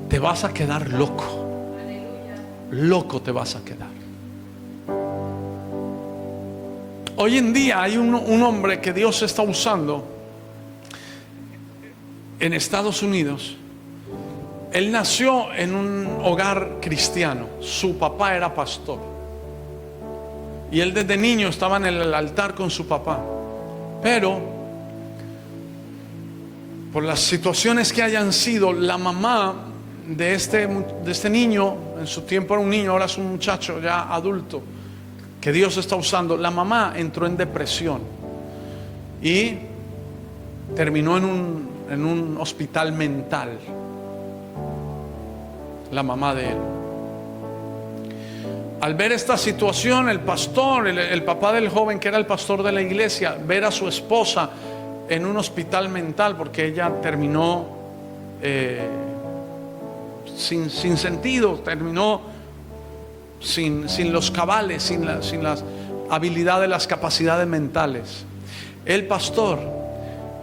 te vas a quedar loco. Loco te vas a quedar. Hoy en día hay un hombre que Dios está usando en Estados Unidos. Él nació en un hogar cristiano. Su papá era pastor. Y él desde niño estaba en el altar con su papá. Pero por las situaciones que hayan sido, la mamá de este niño, en su tiempo era un niño, ahora es un muchacho ya adulto, que Dios está usando. La mamá entró en depresión y terminó en un hospital mental. La mamá de él. Al ver esta situación, el pastor, el papá del joven que era el pastor de la iglesia, ver a su esposa en un hospital mental porque ella terminó sin sentido, terminó sin los cabales, sin las habilidades, las capacidades mentales. El pastor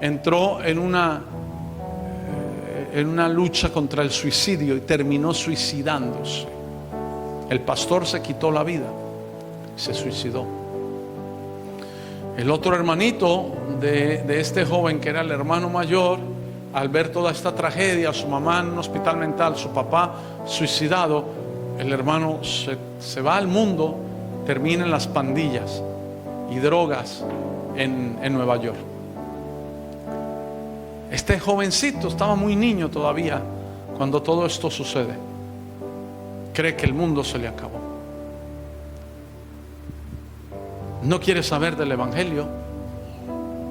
entró en una lucha contra el suicidio y terminó suicidándose. El pastor se quitó la vida, se suicidó. El otro hermanito de este joven, que era el hermano mayor, al ver toda esta tragedia, su mamá en un hospital mental, su papá suicidado, el hermano se va al mundo, termina en las pandillas y drogas en Nueva York. Este jovencito estaba muy niño todavía cuando todo esto sucede. Cree que el mundo se le acabó. No quiere saber del evangelio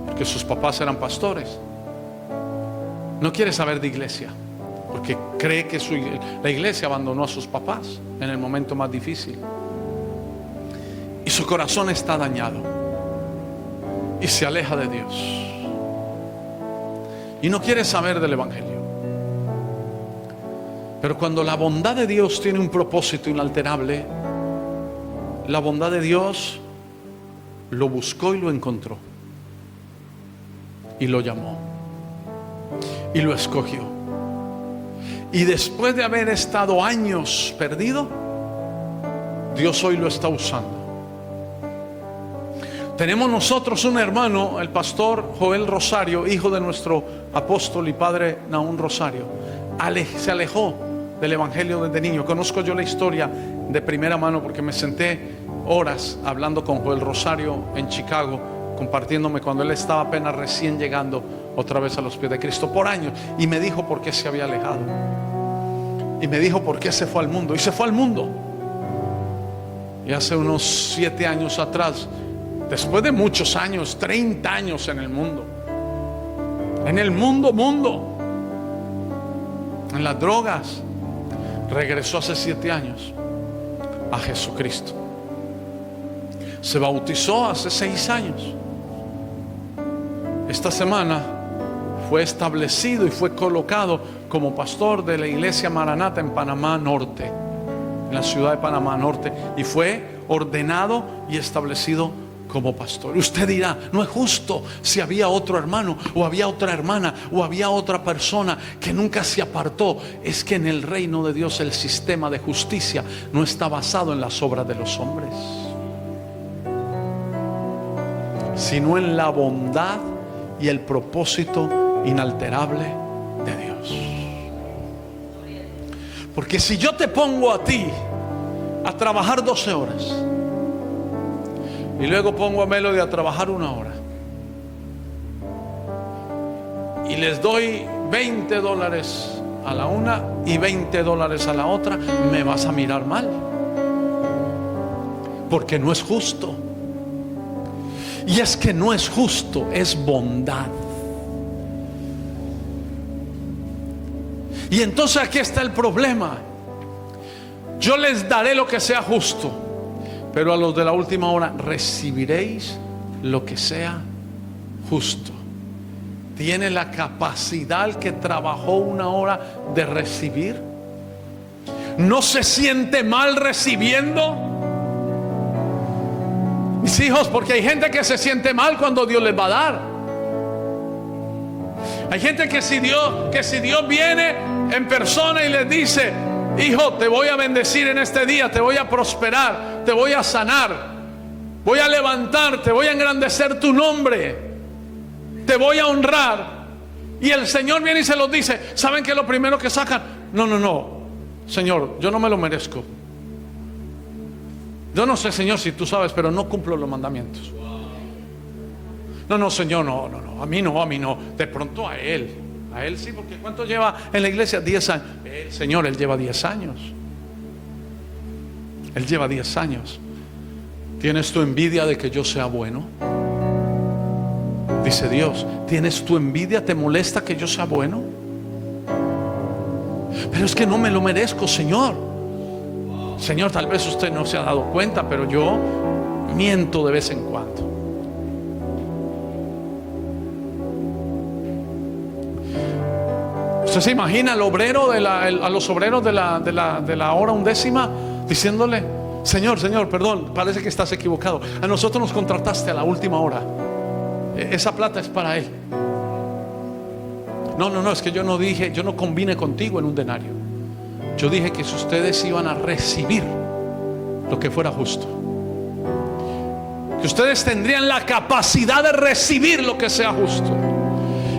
porque sus papás eran pastores. No quiere saber de iglesia porque cree que la iglesia abandonó a sus papás en el momento más difícil. Y su corazón está dañado y se aleja de Dios y no quiere saber del evangelio. Pero cuando la bondad de Dios tiene un propósito inalterable, la bondad de Dios lo buscó y lo encontró y lo llamó y lo escogió. Y después de haber estado años perdido, Dios hoy lo está usando. Tenemos nosotros un hermano, el pastor Joel Rosario, hijo de nuestro apóstol y padre Nahum Rosario. Se alejó del evangelio desde niño. Conozco yo la historia de primera mano porque me senté horas hablando con Joel Rosario en Chicago, compartiéndome cuando él estaba apenas recién llegando otra vez a los pies de Cristo por años, y me dijo por qué se había alejado y me dijo por qué se fue al mundo. Y se fue al mundo. Y hace unos 7 años atrás, después de muchos años, 30 años en el mundo, en las drogas, regresó hace 7 años a Jesucristo. Se bautizó hace 6 años. Esta semana fue establecido y fue colocado como pastor de la iglesia Maranata en Panamá Norte, en la ciudad de Panamá Norte, y fue ordenado y establecido como pastor. Usted dirá, no es justo si había otro hermano o había otra hermana o había otra persona que nunca se apartó. Es que en el reino de Dios el sistema de justicia no está basado en las obras de los hombres, sino en la bondad y el propósito inalterable de Dios. Porque si yo te pongo a ti a trabajar 12 horas y luego pongo a Melody a trabajar 1 hora y les doy $20 a la una y $20 a la otra, me vas a mirar mal, porque no es justo. Y es que no es justo, es bondad. Y entonces aquí está el problema. Yo les daré lo que sea justo, pero a los de la última hora recibiréis lo que sea justo. ¿Tiene la capacidad el que trabajó 1 hora de recibir? ¿No se siente mal recibiendo? Mis hijos, porque hay gente que se siente mal cuando Dios les va a dar. Hay gente que si Dios viene en persona y les dice, hijo, te voy a bendecir en este día, te voy a prosperar, te voy a sanar, voy a levantar, te voy a engrandecer tu nombre, te voy a honrar, y el Señor viene y se los dice, ¿saben qué es lo primero que sacan? No, Señor, yo no me lo merezco. Yo no sé, Señor, si tú sabes, pero no cumplo los mandamientos. No, Señor, no, a mí no. De pronto a Él sí, porque ¿cuánto lleva en la iglesia? 10 años. Señor, Él lleva 10 años. Él lleva 10 años. ¿Tienes tu envidia de que yo sea bueno? Dice Dios, ¿tienes tu envidia? ¿Te molesta que yo sea bueno? Pero es que no me lo merezco, Señor. Señor, tal vez usted no se ha dado cuenta, pero yo miento de vez en cuando. ¿Usted se imagina al obrero a los obreros de la hora undécima diciéndole: Señor, perdón, parece que estás equivocado. A nosotros nos contrataste a la última hora. Esa plata es para él. No, es que yo no combine contigo en un denario. Yo dije que si ustedes iban a recibir lo que fuera justo, que ustedes tendrían la capacidad de recibir lo que sea justo.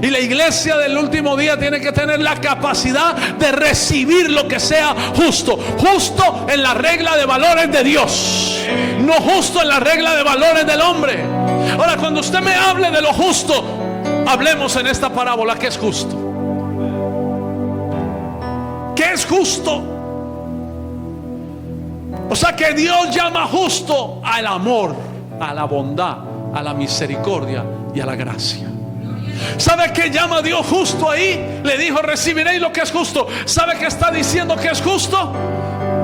Y la iglesia del último día tiene que tener la capacidad de recibir lo que sea justo. Justo en la regla de valores de Dios, no justo en la regla de valores del hombre. Ahora, cuando usted me hable de lo justo, hablemos en esta parábola. ¿Qué es justo? ¿Qué es justo? O sea que Dios llama justo al amor, a la bondad, a la misericordia y a la gracia. ¿Sabe qué llama Dios justo ahí? Le dijo: recibiréis lo que es justo. ¿Sabe qué está diciendo que es justo?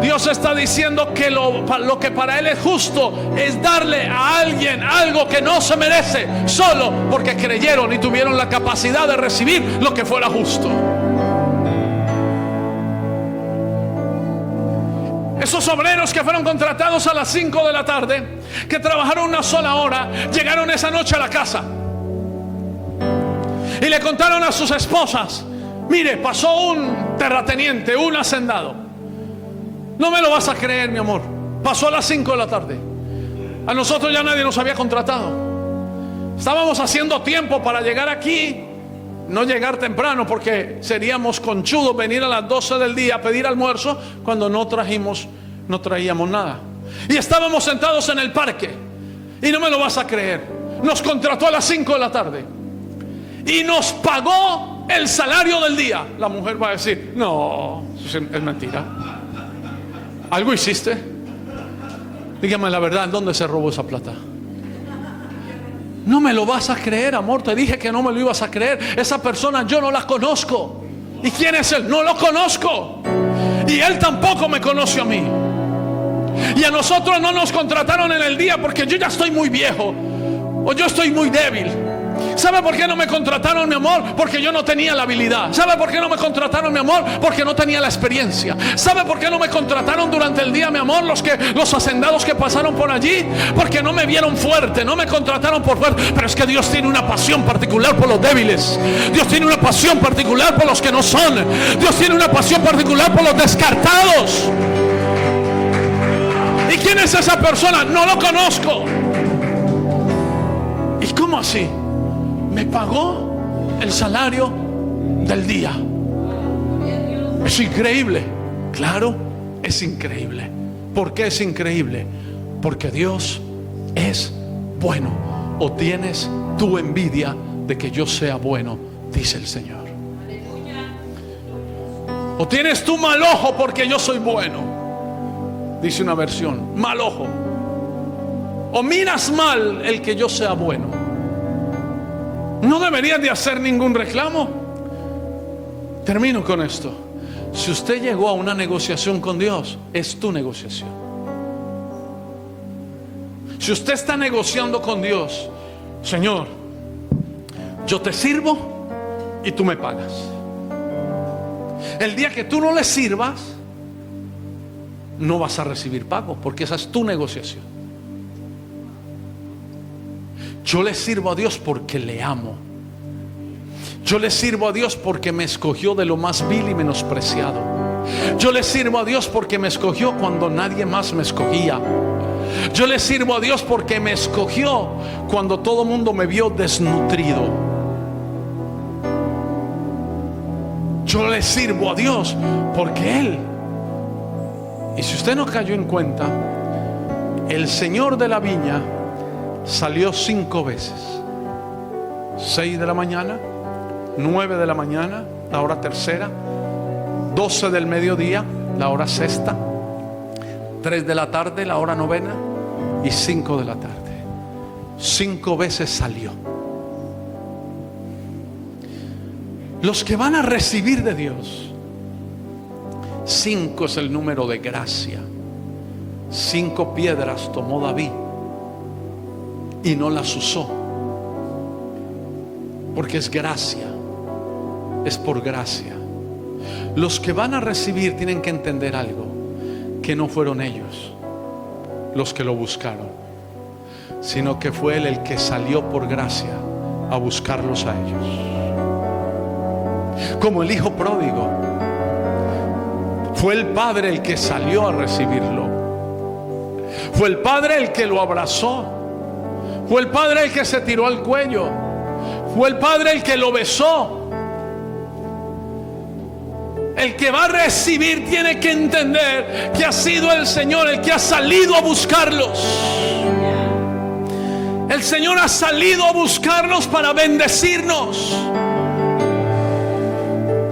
Dios está diciendo que lo que para Él es justo es darle a alguien algo que no se merece, solo porque creyeron y tuvieron la capacidad de recibir lo que fuera justo. Esos obreros que fueron contratados a las 5 de la tarde, que trabajaron una sola hora, llegaron esa noche a la casa y le contaron a sus esposas: mire, pasó un terrateniente, un hacendado. No me lo vas a creer, mi amor. Pasó a las 5 de la tarde. A nosotros ya nadie nos había contratado. Estábamos haciendo tiempo para llegar aquí. No llegar temprano, porque seríamos conchudos venir a las 12 del día a pedir almuerzo cuando no traíamos nada. Y estábamos sentados en el parque. Y no me lo vas a creer, nos contrató a las 5 de la tarde y nos pagó el salario del día. La mujer va a decir: no, es mentira. ¿Algo hiciste? Dígame la verdad, ¿en dónde se robó esa plata? No me lo vas a creer, amor. Te dije que no me lo ibas a creer. Esa persona yo no la conozco. ¿Y quién es él? No lo conozco. Y él tampoco me conoce a mí. Y a nosotros no nos contrataron en el día porque yo ya estoy muy viejo o yo estoy muy débil. ¿Sabe por qué no me contrataron, mi amor? Porque yo no tenía la habilidad. ¿Sabe por qué no me contrataron, mi amor? Porque no tenía la experiencia. ¿Sabe por qué no me contrataron durante el día, mi amor? Los hacendados que pasaron por allí, porque no me vieron fuerte, no me contrataron por fuerte. Pero es que Dios tiene una pasión particular por los débiles. Dios tiene una pasión particular por los que no son. Dios tiene una pasión particular por los descartados. ¿Y quién es esa persona? No lo conozco. ¿Y cómo así? Me pagó el salario del día. Es increíble. Claro, es increíble. ¿Por qué es increíble? Porque Dios es bueno. ¿O tienes tu envidia de que yo sea bueno? Dice el Señor. ¿O tienes tu mal ojo porque yo soy bueno? Dice una versión, mal ojo. ¿O miras mal el que yo sea bueno? No deberías de hacer ningún reclamo. Termino con esto. Si usted llegó a una negociación con Dios, es tu negociación. Si usted está negociando con Dios: Señor, yo te sirvo y tú me pagas. El día que tú no le sirvas, no vas a recibir pago, porque esa es tu negociación. Yo le sirvo a Dios porque le amo. Yo le sirvo a Dios porque me escogió de lo más vil y menospreciado. Yo le sirvo a Dios porque me escogió cuando nadie más me escogía. Yo le sirvo a Dios porque me escogió cuando todo el mundo me vio desnutrido. Yo le sirvo a Dios porque Él. Y si usted no cayó en cuenta, el Señor de la viña salió 5 veces: 6 de la mañana, 9 de la mañana, la hora tercera, 12 del mediodía, la hora sexta, 3 de la tarde, la hora novena, y 5 de la tarde. 5 veces salió. Los que van a recibir de Dios, 5 es el número de gracia. 5 piedras tomó David y no las usó, porque es gracia, es por gracia. Los que van a recibir tienen que entender algo, que no fueron ellos los que lo buscaron, sino que fue Él el que salió por gracia a buscarlos a ellos. Como el hijo pródigo, fue el padre el que salió a recibirlo, fue el padre el que lo abrazó, fue el padre el que se tiró al cuello, fue el padre el que lo besó. El que va a recibir tiene que entender que ha sido el Señor el que ha salido a buscarlos. El Señor ha salido a buscarnos para bendecirnos.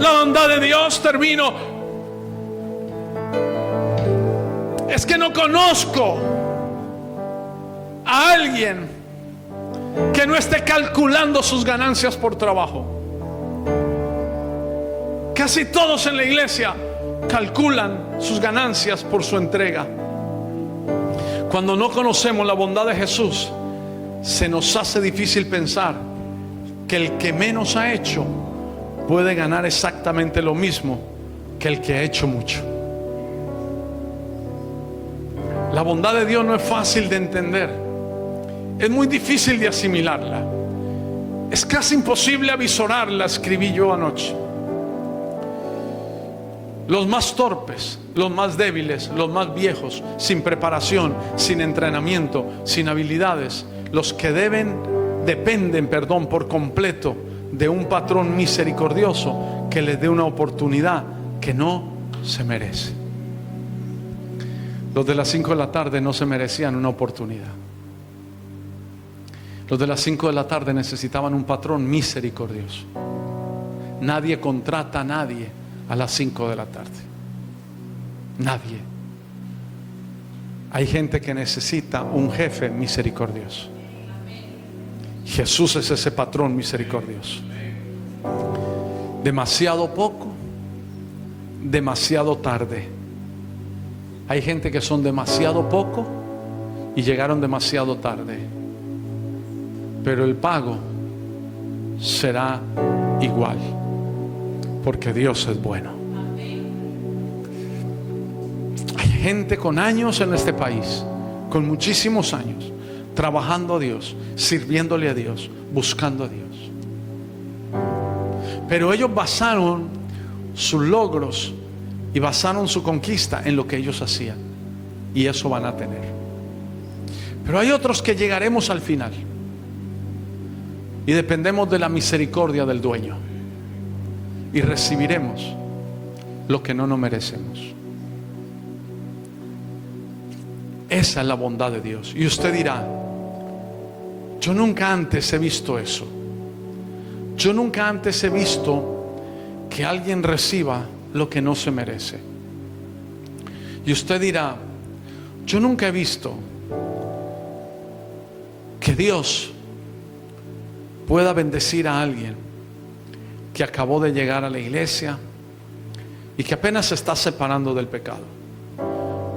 La bondad de Dios, termino. Es que no conozco a alguien que no esté calculando sus ganancias por trabajo. Casi todos en la iglesia calculan sus ganancias por su entrega. Cuando no conocemos la bondad de Jesús, se nos hace difícil pensar que el que menos ha hecho puede ganar exactamente lo mismo que el que ha hecho mucho. La bondad de Dios no es fácil de entender, es muy difícil de asimilarla, es casi imposible avisorarla, escribí yo anoche. Los más torpes, los más débiles, los más viejos, sin preparación, sin entrenamiento, sin habilidades, los que dependen por completo de un patrón misericordioso que les dé una oportunidad que no se merece. Los de las 5 de la tarde no se merecían una oportunidad. Los de las 5 de la tarde necesitaban un patrón misericordioso. Nadie contrata a nadie a las 5 de la tarde. Nadie. Hay gente que necesita un jefe misericordioso. Jesús es ese patrón misericordioso. Demasiado poco, demasiado tarde. Hay gente que son demasiado poco y llegaron demasiado tarde, pero el pago será igual, porque Dios es bueno. Hay gente con años en este país, con muchísimos años, trabajando a Dios, sirviéndole a Dios, buscando a Dios. Pero ellos basaron sus logros y basaron su conquista en lo que ellos hacían, y eso van a tener. Pero hay otros que llegaremos al final y dependemos de la misericordia del dueño y recibiremos lo que no nos merecemos. Esa es la bondad de Dios. Y usted dirá: yo nunca antes he visto eso. Yo nunca antes he visto que alguien reciba lo que no se merece. Y usted dirá: yo nunca he visto que Dios pueda bendecir a alguien que acabó de llegar a la iglesia y que apenas se está separando del pecado.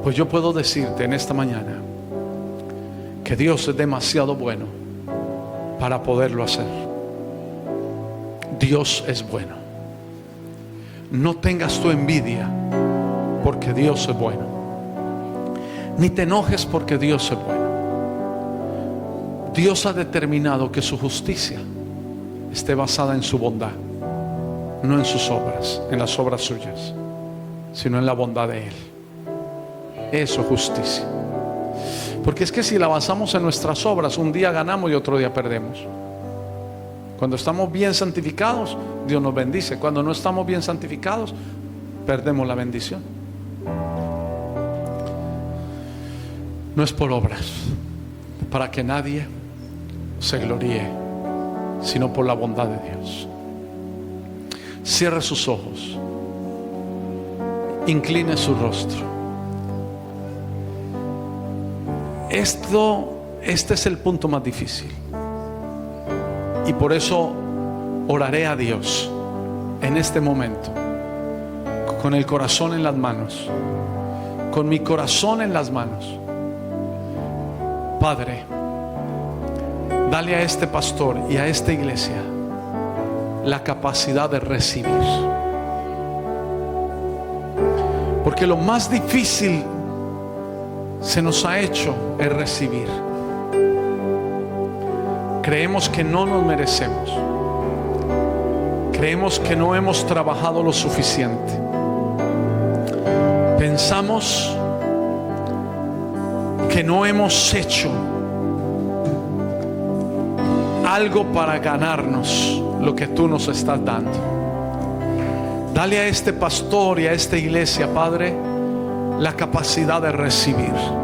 Pues yo puedo decirte en esta mañana que Dios es demasiado bueno para poderlo hacer. Dios es bueno. No tengas tu envidia, porque Dios es bueno. Ni te enojes, porque Dios es bueno. Dios ha determinado que su justicia esté basada en su bondad, no en sus obras, en las obras suyas, sino en la bondad de Él. Eso es justicia. Porque es que si la basamos en nuestras obras, un día ganamos y otro día perdemos. Cuando estamos bien santificados, Dios nos bendice. Cuando no estamos bien santificados, perdemos la bendición. No es por obras, para que nadie se gloríe, sino por la bondad de Dios. Cierre sus ojos, incline su rostro. Este es el punto más difícil, y por eso oraré a Dios en este momento con el corazón en las manos con mi corazón en las manos. Padre, dale a este pastor y a esta iglesia la capacidad de recibir. Porque lo más difícil se nos ha hecho es recibir. Creemos que no nos merecemos. Creemos que no hemos trabajado lo suficiente. Pensamos que no hemos hecho algo para ganarnos lo que tú nos estás dando. Dale a este pastor y a esta iglesia, Padre, la capacidad de recibir.